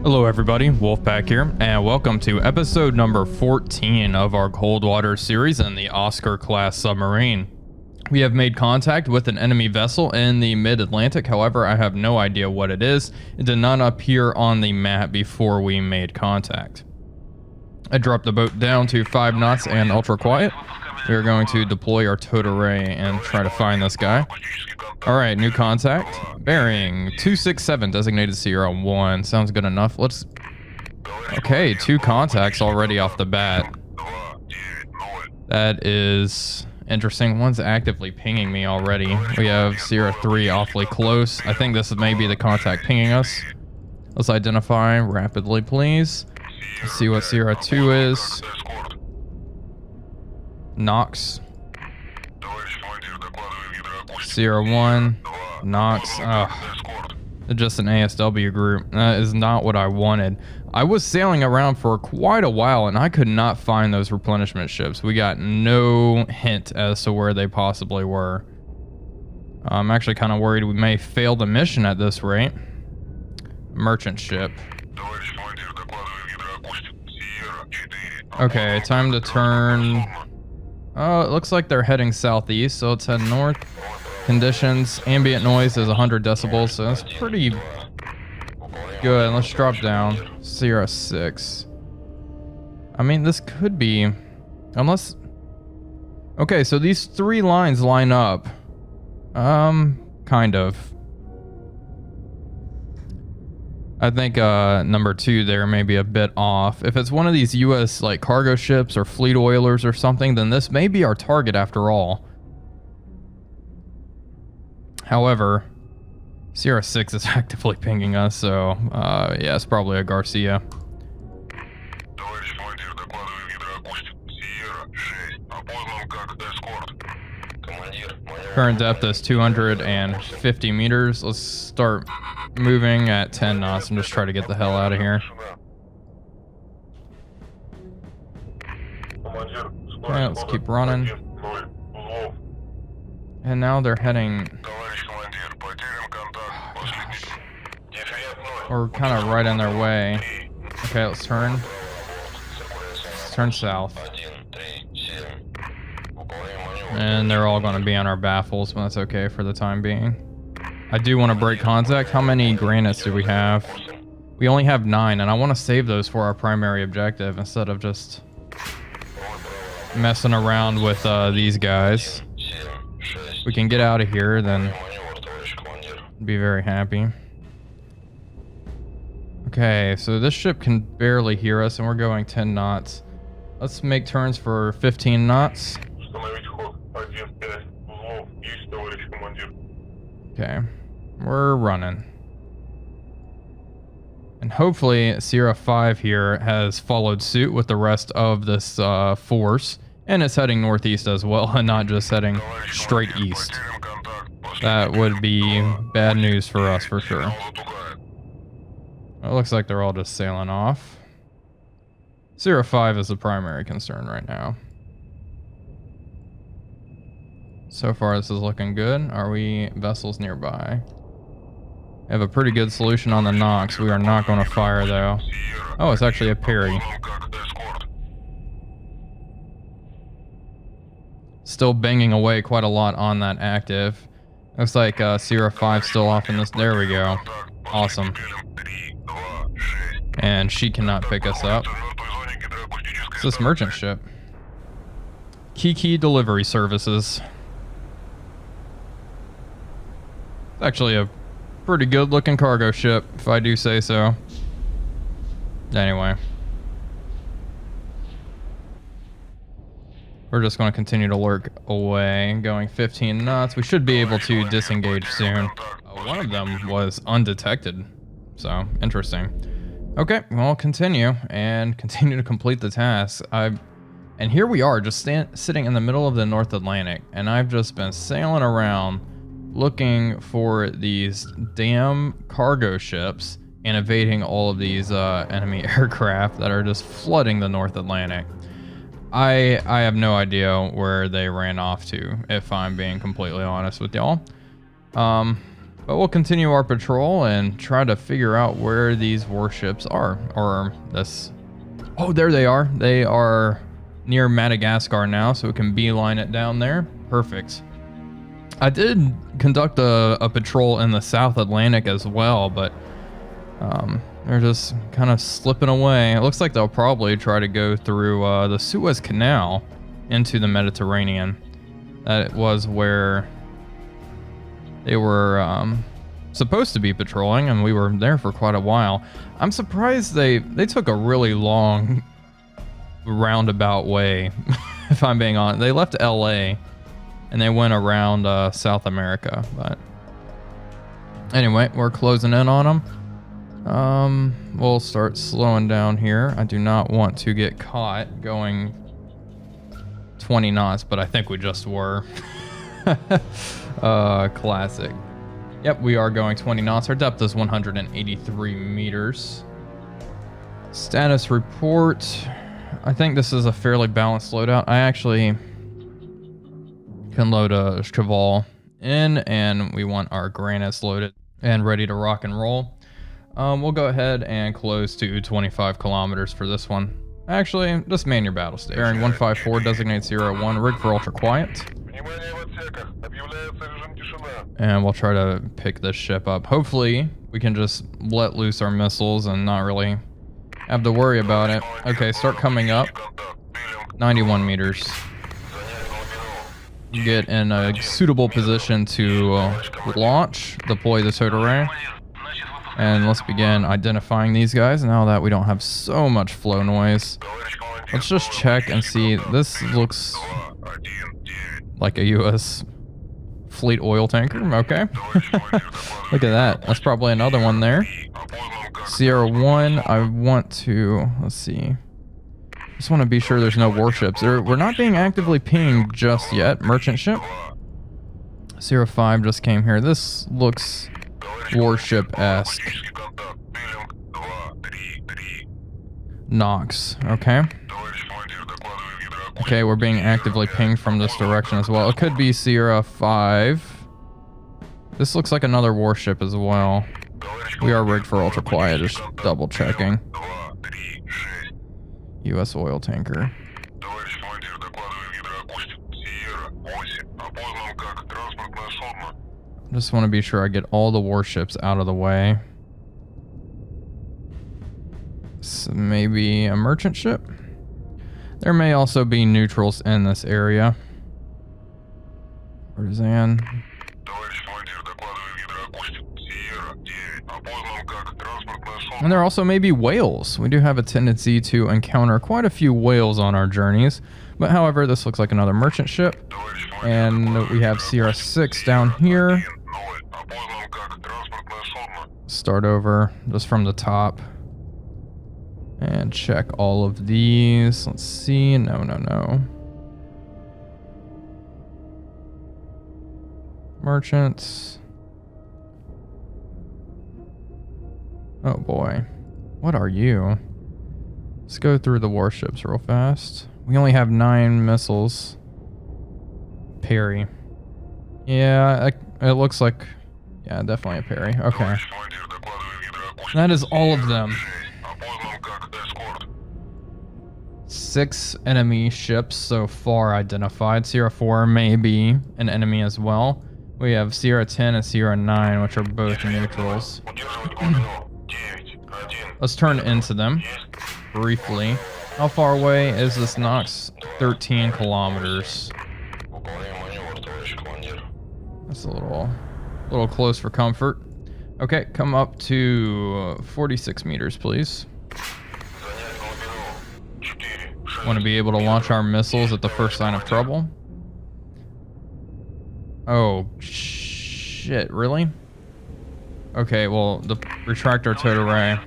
Hello everybody, Wolfpack here, and welcome to episode number 14 of our Cold Water series in the Oscar-class submarine. We have made contact with an enemy vessel in the mid-Atlantic, however I have no idea what it is. It did not appear on the map before we made contact. I dropped the boat down to 5 knots and ultra quiet. We are going to deploy our towed array and try to find this guy. Alright, new contact. Bearing 267, designated Sierra 1. Sounds good enough. Let's... Okay, 2 contacts already off the bat. That is interesting. One's actively pinging me already. We have Sierra 3 awfully close. I think this may be the contact pinging us. Let's identify rapidly, please. Let's see what Sierra 2 is. Knox. Sierra 1. Knox. Just an ASW group. That is not what I wanted. I was sailing around for quite a while and I could not find those replenishment ships. We got no hint as to where they possibly were. I'm actually kind of worried we may fail the mission at this rate. Merchant ship. Okay, time to turn. Oh, it looks like they're heading southeast, so let's head north. Conditions, ambient noise is 100 decibels, so that's pretty good. Let's drop down. Sierra 6. I mean, this could be, unless... Okay, so these 3 lines line up. Kind of. I think number 2 there may be a bit off. If it's one of these US like cargo ships or fleet oilers or something, then this may be our target after all. However, Sierra 6 is actively pinging us, so yeah, it's probably a Garcia. Current depth is 250 meters. Let's start moving at 10 knots and just try to get the hell out of here. Okay, let's keep running. And now they're heading... We're kind of right in their way. Okay, let's turn. Let's turn south. And they're all going to be on our baffles, but that's okay for the time being. I do want to break contact. How many granites do we have? We only have 9, and I want to save those for our primary objective instead of just messing around with these guys. If we can get out of here, then I'd be very happy. Okay, so this ship can barely hear us, and we're going 10 knots. Let's make turns for 15 knots. Okay, we're running. And hopefully Sierra 5 here has followed suit with the rest of this force and is heading northeast as well and not just heading straight east. That would be bad news for us for sure. It looks like they're all just sailing off. Sierra 5 is the primary concern right now. So far, this is looking good. Are we vessels nearby? I have a pretty good solution on the Knox. We are not going to fire, though. Oh, it's actually a Perry. Still banging away quite a lot on that active. Looks like Sierra 5 still off in this. There we go. Awesome. And she cannot pick us up. It's this merchant ship. Key delivery services. Actually a pretty good looking cargo ship, if I do say so. Anyway. We're just going to continue to lurk away, going 15 knots. We should be able to disengage soon. One of them was undetected, so interesting. Okay, well, continue to complete the task. And here we are, just sitting in the middle of the North Atlantic, and I've just been sailing around looking for these damn cargo ships and evading all of these enemy aircraft that are just flooding the North Atlantic. I have no idea where they ran off to, if I'm being completely honest with y'all. But we'll continue our patrol and try to figure out where these warships are. Or this... Oh, there they are. They are near Madagascar now, so we can beeline it down there. Perfect. I did conduct a patrol in the South Atlantic as well, but they're just kind of slipping away. It looks like they'll probably try to go through the Suez Canal into the Mediterranean. That was where they were supposed to be patrolling, and we were there for quite a while. I'm surprised they took a really long roundabout way, if I'm being honest. They left LA and they went around South America, but anyway, we're closing in on them. We'll start slowing down here. I do not want to get caught going 20 knots, but I think we just were. Classic. Yep, we are going 20 knots. Our depth is 183 meters. Status report. I think this is a fairly balanced loadout. I actually can load a Cheval in, and we want our granites loaded and ready to rock and roll. We'll go ahead and close to 25 kilometers for this one. Actually, just man your battle station. Bearing 154, designate 01, rig for ultra quiet. And we'll try to pick this ship up. Hopefully, we can just let loose our missiles and not really have to worry about it. Okay, start coming up. 91 meters. Get in a suitable position to launch, deploy the towed array. And let's begin identifying these guys now that we don't have so much flow noise. Let's just check and see. This looks like a U.S. fleet oil tanker. Okay. Look at that. That's probably another one there. Sierra 1, I want to, let's see. Just want to be sure there's no warships. We're not being actively pinged just yet. Merchant ship. Sierra 5 just came here. This looks warship-esque. Nox, okay. Okay, we're being actively pinged from this direction as well. It could be Sierra 5. This looks like another warship as well. We are rigged for ultra quiet, just double checking. U.S. oil tanker. Just want to be sure I get all the warships out of the way. So maybe a merchant ship? There may also be neutrals in this area. Partizan. And there also may be whales. We do have a tendency to encounter quite a few whales on our journeys. But however, this looks like another merchant ship. And we have Sierra 6 down here. Start over just from the top. And check all of these. Let's see. No. Merchants. Oh boy. What are you? Let's go through the warships real fast. We only have 9 missiles. Perry. Yeah, it looks like... Yeah, definitely a Perry. Okay. That is all of them. 6 enemy ships so far identified. Sierra 4 may be an enemy as well. We have Sierra 10 and Sierra 9, which are both neutrals. Let's turn into them briefly. How far away is this Nox? 13 kilometers. That's a little close for comfort. Okay, come up to 46 meters, please. Want to be able to launch our missiles at the first sign of trouble. Oh, shit, really? Okay, well, retract our towed array.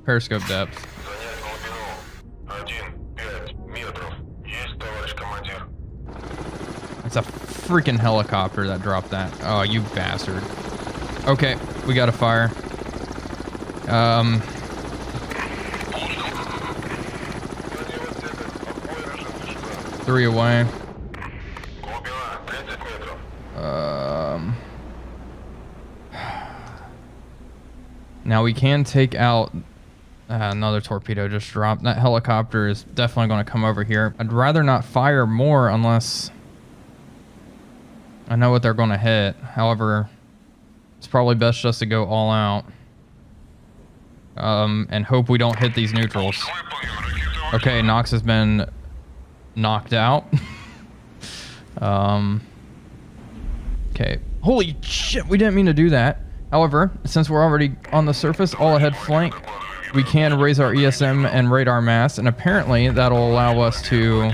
Periscope depth. It's a freaking helicopter that dropped that. Oh, you bastard. Okay, we gotta fire. 3 away. Now we can take out... another torpedo just dropped. That helicopter is definitely going to come over here. I'd rather not fire more unless I know what they're going to hit. However, it's probably best just to go all out. And hope we don't hit these neutrals. Okay, Nox has been knocked out. Okay. Holy shit, we didn't mean to do that. However, since we're already on the surface, all ahead flank, we can raise our ESM and radar mast, and apparently that'll allow us to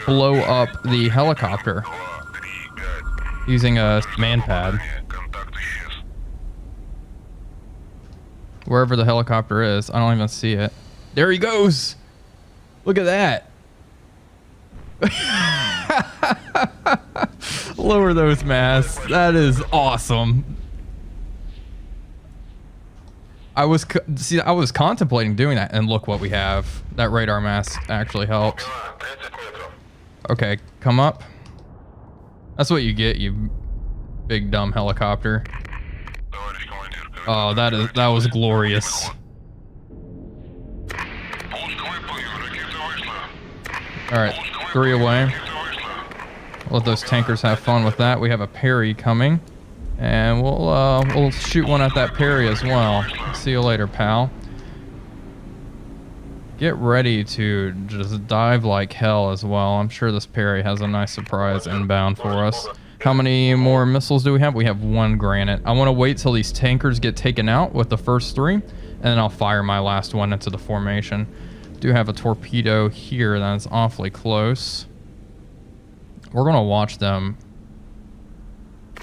blow up the helicopter using a man pad. Wherever the helicopter is, I don't even see it. There he goes! Look at that! Lower those masts. That is awesome. I was contemplating doing that, and look what we have. That radar mast actually helped. Okay, come up. That's what you get, you big dumb helicopter. Oh, that was glorious. All right, 3 away. Let those tankers have fun with that. We have a parry coming, and we'll shoot one at that parry as well. See you later, pal. Get ready to just dive like hell as well. I'm sure this parry has a nice surprise inbound for us. How many more missiles do we have? We have 1 granite. I want to wait till these tankers get taken out with the first 3, and then I'll fire my last one into the formation. Do have a torpedo here that's awfully close. We're gonna watch them.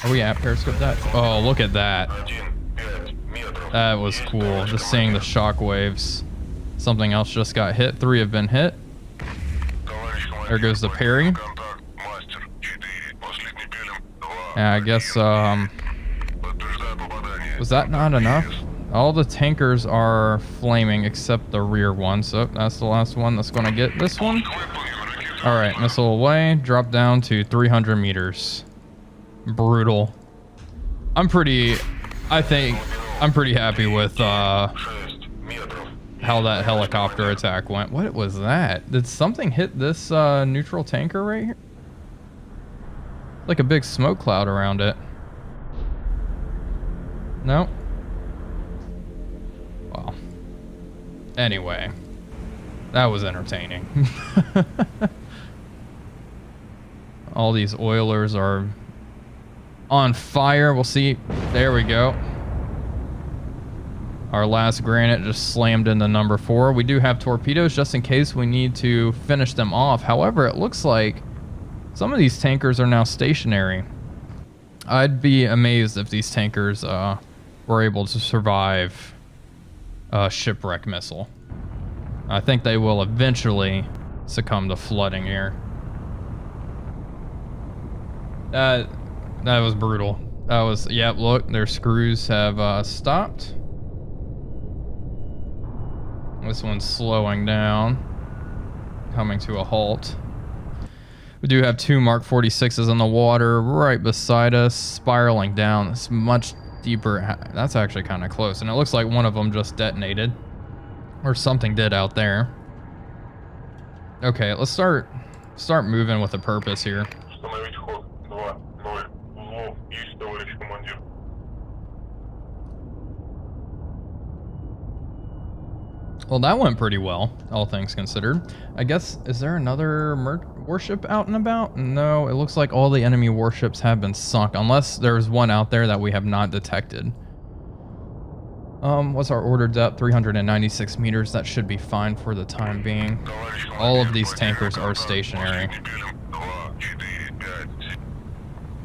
Are we at periscope that? Oh, look at that. That was cool. Just seeing the shock waves. Something else just got hit. 3 have been hit. There goes the parry. Yeah, I guess, was that not enough? All the tankers are flaming except the rear one. So that's the last one that's going to get this one. All right, missile away. Drop down to 300 meters. Brutal. I'm pretty happy with how that helicopter attack went. What was that? Did something hit this neutral tanker right here? Like a big smoke cloud around it. No. Well. Anyway. That was entertaining. All these oilers are on fire. We'll see. There we go. Our last granite just slammed into number 4. We do have torpedoes just in case we need to finish them off. However, it looks like some of these tankers are now stationary. I'd be amazed if these tankers were able to survive a shipwreck missile. I think they will eventually succumb to flooding here. That was brutal. That was, yep, look, their screws have stopped. This one's slowing down, coming to a halt. We do have 2 Mark 46s in the water right beside us, spiraling down. It's much deeper. That's actually kind of close, and it looks like one of them just detonated, or something did out there. Okay, let's start moving with a purpose here. Well, that went pretty well, all things considered. I guess, is there another warship out and about? No, it looks like all the enemy warships have been sunk, unless there's one out there that we have not detected. What's our order depth? 396 meters. That should be fine for the time being. All of these tankers are stationary.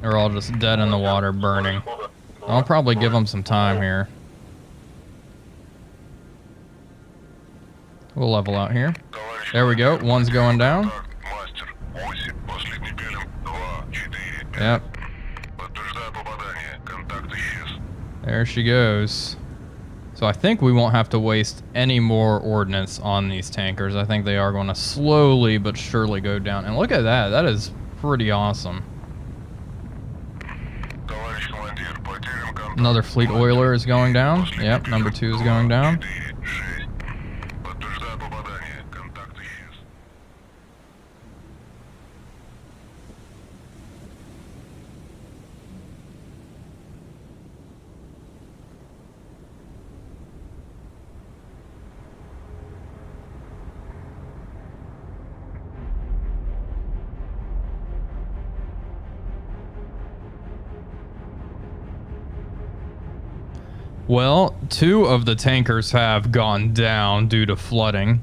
They're all just dead in the water, burning. I'll probably give them some time here. We'll level out here. There we go. One's going down. Yep. There she goes. So I think we won't have to waste any more ordnance on these tankers. I think they are going to slowly but surely go down. And look at that. That is pretty awesome. Another fleet oiler is going down. Yep, number 2 is going down. Well, 2 of the tankers have gone down due to flooding,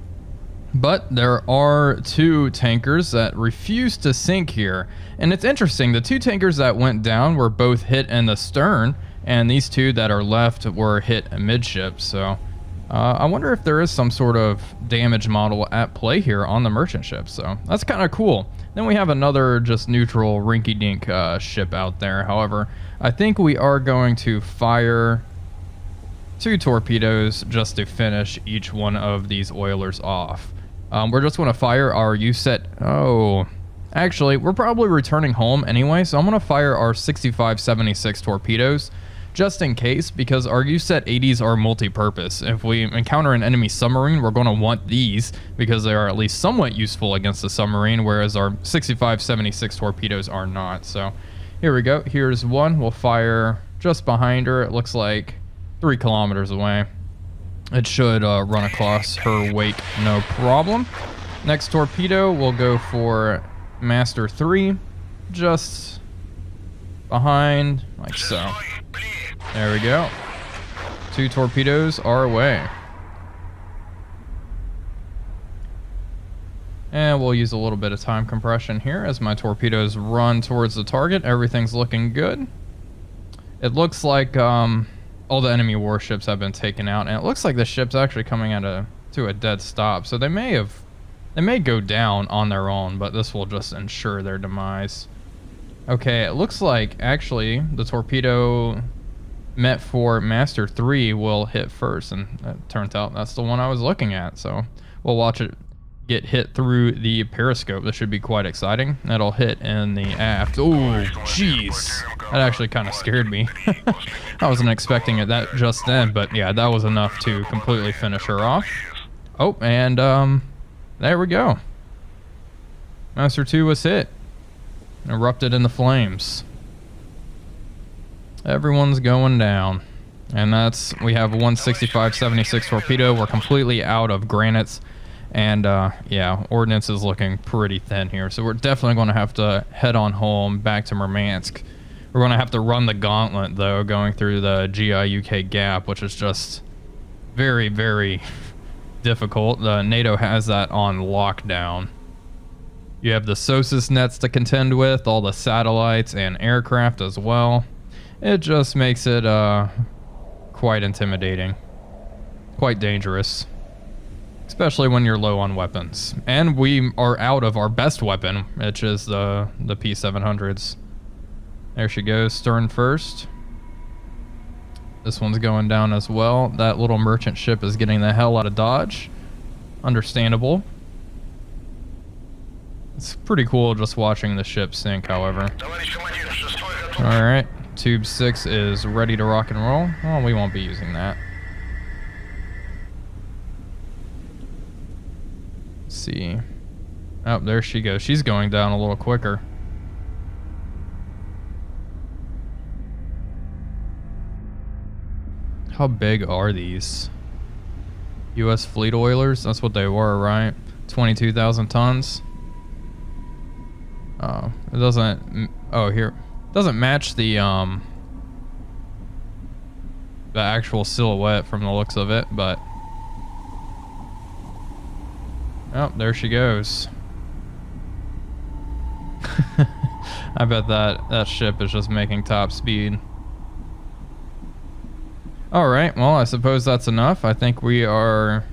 but there are 2 tankers that refuse to sink here. And it's interesting, the 2 tankers that went down were both hit in the stern, and these 2 that are left were hit midship. So I wonder if there is some sort of damage model at play here on the merchant ship. So that's kind of cool. Then we have another just neutral rinky-dink ship out there. However, I think we are going to fire 2 torpedoes just to finish each one of these oilers off. We're just going to fire our USET. Oh, actually, we're probably returning home anyway, so I'm going to fire our 65-76 torpedoes just in case, because our USET 80s are multi-purpose. If we encounter an enemy submarine, we're going to want these because they are at least somewhat useful against the submarine, whereas our 65-76 torpedoes are not. So here we go. Here's one. We'll fire just behind her. It looks like 3 kilometers away. It should run across her wake, no problem. Next torpedo, we'll go for Master 3, just behind, like so. There we go. 2 torpedoes are away. And we'll use a little bit of time compression here as my torpedoes run towards the target. Everything's looking good. It looks like all the enemy warships have been taken out, and it looks like the ship's actually coming to a dead stop. So they may go down on their own, but this will just ensure their demise. Okay, it looks like actually the torpedo meant for Master 3 will hit first, and it turns out that's the one I was looking at. So we'll watch it get hit through the periscope. This should be quite exciting. That'll hit in the aft. Oh, jeez. That actually kind of scared me. I wasn't expecting it that just then, but yeah, that was enough to completely finish her off. Oh, and there we go. Master 2 was hit. Erupted in the flames. Everyone's going down. And we have 165-76 torpedo. We're completely out of granites. And yeah, ordnance is looking pretty thin here. So we're definitely going to have to head on home back to Murmansk. We're going to have to run the gauntlet, though, going through the GI-UK gap, which is just very, very difficult. NATO has that on lockdown. You have the SOSUS nets to contend with, all the satellites and aircraft as well. It just makes it quite intimidating, quite dangerous. Especially when you're low on weapons. And we are out of our best weapon, which is the P700s. There she goes, stern first. This one's going down as well. That little merchant ship is getting the hell out of Dodge. Understandable. It's pretty cool just watching the ship sink, however. Alright, Tube 6 is ready to rock and roll. Well, we won't be using that. See. Oh, there she goes. She's going down a little quicker. How big are these? U.S. fleet oilers? That's what they were, right? 22,000 tons. Oh, it doesn't. Oh, here. It doesn't match the actual silhouette from the looks of it, but. Oh, there she goes. I bet that ship is just making top speed. Alright, well, I suppose that's enough. I think we are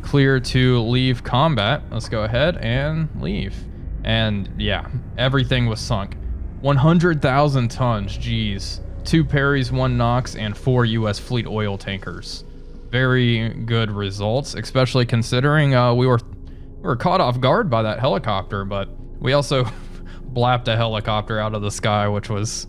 clear to leave combat. Let's go ahead and leave. And yeah, everything was sunk. 100,000 tons, geez. 2 Perrys, 1 Knox, and 4 U.S. fleet oil tankers. Very good results, especially considering we were caught off guard by that helicopter, but we also blapped a helicopter out of the sky, which was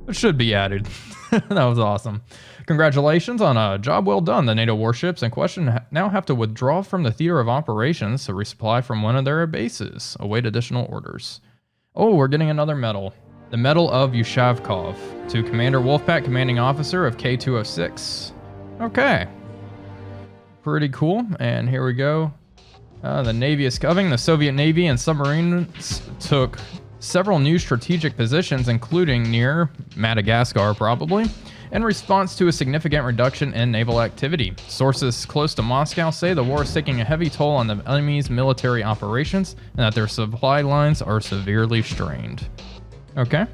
It should be added. That was awesome. Congratulations on a job well done. The NATO warships in question now have to withdraw from the theater of operations to resupply from one of their bases. Await additional orders. Oh, we're getting another medal. The Medal of Yushavkov to Commander Wolfpack, Commanding Officer of K-206. Okay. Pretty cool. And here we go. The Navy is coming. The Soviet Navy and submarines took several new strategic positions, including near Madagascar, probably, in response to a significant reduction in naval activity. Sources close to Moscow say the war is taking a heavy toll on the enemy's military operations and that their supply lines are severely strained. Okay.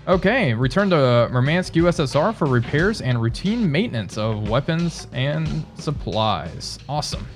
Okay, return to Murmansk, USSR for repairs and routine maintenance of weapons and supplies. Awesome.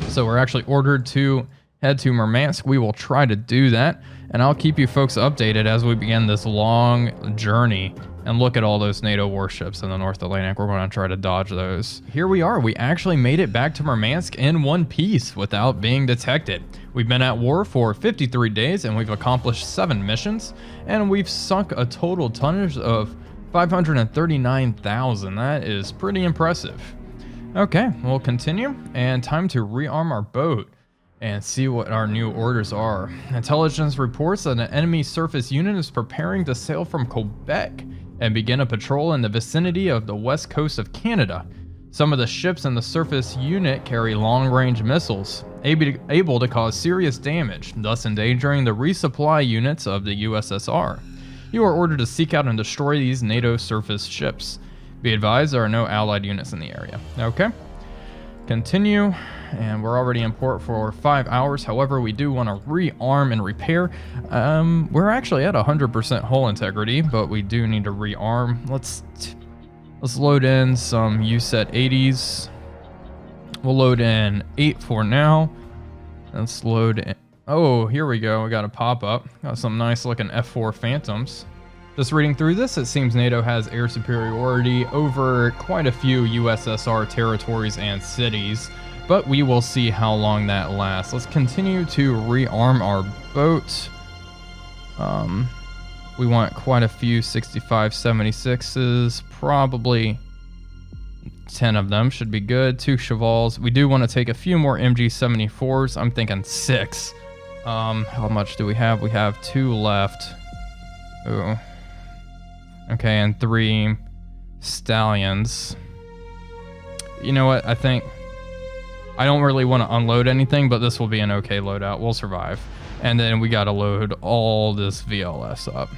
So we're actually ordered to head to Murmansk. We will try to do that, and I'll keep you folks updated as we begin this long journey and look at all those NATO warships in the North Atlantic. We're going to try to dodge those. Here we are. We actually made it back to Murmansk in one piece without being detected. We've been at war for 53 days, and we've accomplished 7 missions, and we've sunk a total tonnage of 539,000. That is pretty impressive. Okay, we'll continue, and time to rearm our boat and see what our new orders are. Intelligence reports that an enemy surface unit is preparing to sail from Quebec and begin a patrol in the vicinity of the west coast of Canada. Some of the ships in the surface unit carry long-range missiles, able to cause serious damage, thus endangering the resupply units of the USSR. You are ordered to seek out and destroy these NATO surface ships. Be advised, there are no allied units in the area. Okay. Continue, and we're already in port for 5 hours. However, we do want to rearm and repair. We're actually at 100% hull integrity, but we do need to rearm. Let's load in some USET 80s. We'll load in 8 for now. Let's load in. Oh, here we go. We got a pop-up. Got some nice looking F4 Phantoms. Just reading through this, it seems NATO has air superiority over quite a few USSR territories and cities, but we will see how long that lasts. Let's continue to rearm our boat. We want quite a few 65 76s, probably 10 of them should be good. 2 Chevals. We do want to take a few more MG 74s. I'm thinking 6. How much do we have? We have 2 left. Ooh. Okay, and 3 Stallions. You know what? I think I don't really want to unload anything, but this will be an okay loadout. We'll survive. And then we got to load all this VLS up.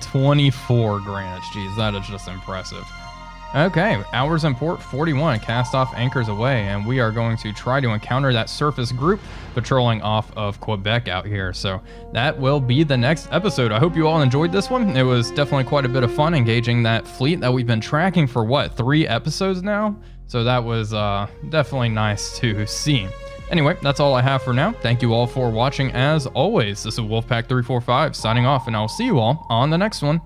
24 Greenwich. Jeez, that is just impressive. Okay, hours in port 41, cast off anchors away, and we are going to try to encounter that surface group patrolling off of Quebec out here. So that will be the next episode. I hope you all enjoyed this one. It was definitely quite a bit of fun engaging that fleet that we've been tracking for, what, 3 episodes now? So that was definitely nice to see. Anyway, that's all I have for now. Thank you all for watching as always. This is Wolfpack345 signing off, and I'll see you all on the next one.